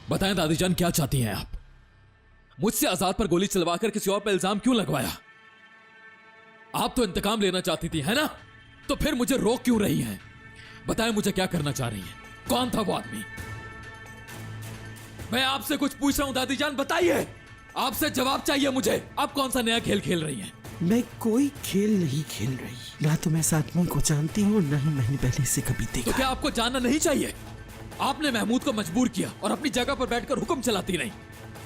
बताएं दादीजान, क्या चाहती हैं आप? मुझसे आजाद पर गोली चलवाकर किसी और पर इल्जाम क्यों लगवाया? आप तो इंतकाम लेना चाहती थी, है ना? तो फिर मुझे रोक क्यों रही हैं? बताएं मुझे क्या करना चाह रही हैं? कौन था वो आदमी? मैं आपसे कुछ पूछ रहा हूं दादीजान, बताइए। आपसे जवाब चाहिए मुझे। आप कौन सा नया खेल खेल रही हैं? मैं कोई खेल नहीं खेल रही। ना तो मैं इस आदमी को जानती हूँ, ना ही मैंने पहले से कभी देखा। तो क्या आपको जानना नहीं चाहिए? आपने महमूद को मजबूर किया और अपनी जगह पर बैठकर हुक्म चलाती रही।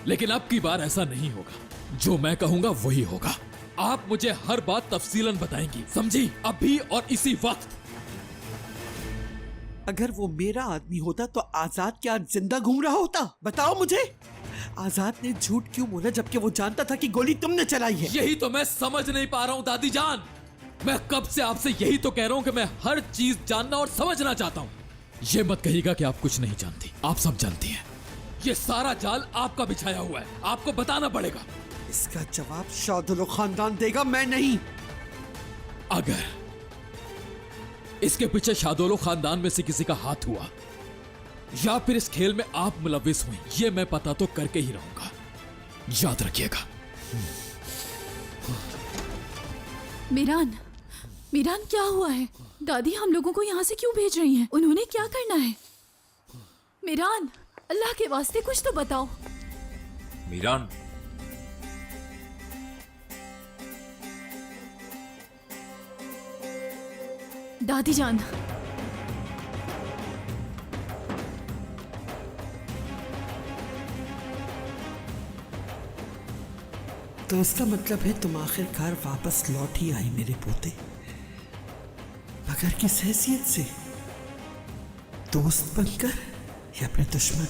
लेकिन अब की बार ऐसा नहीं होगा। जो मैं कहूंगा वही होगा। आप मुझे हर बात तफसीलन बताएंगी, समझी? अभी और इसी वक्त। अगर वो मेरा आदमी होता तो आजाद क्या आज जिंदा घूम रहा होता? बताओ मुझे। आजाद ने झूठ क्यों बोला जबकि वो जानता था कि गोली तुमने चलाई है? यही तो मैं समझ नहीं पा रहा हूँ दादीजान। मैं कब से आपसे यही तो कह रहा हूँ कि मैं हर चीज जानना और समझना चाहता हूँ। ये मत कहिएगा कि आप कुछ नहीं जानती। आप सब जानती हैं। ये सारा जाल आपका बिछाया हुआ है। आपको बताना पड़ेगा। इसका जवाब शादुल खानदान देगा, मैं नहीं। अगर इसके पीछे शादोलो खानदान में से किसी का हाथ हुआ या फिर इस खेल में आप मुलविस हुई, ये मैं पता तो करके ही रहूंगा। याद रखिएगा। मीरान, मीरान क्या हुआ है? दादी हम लोगों को यहाँ से क्यों भेज रही हैं? उन्होंने क्या करना है? मीरान, अल्लाह के वास्ते कुछ तो बताओ। मीरान, दादी जान, तो इसका मतलब है तुम आखिरकार वापस लौट ही आई मेरे पोते, मगर किस हैसियत से? दोस्त बनकर या अपने दुश्मन?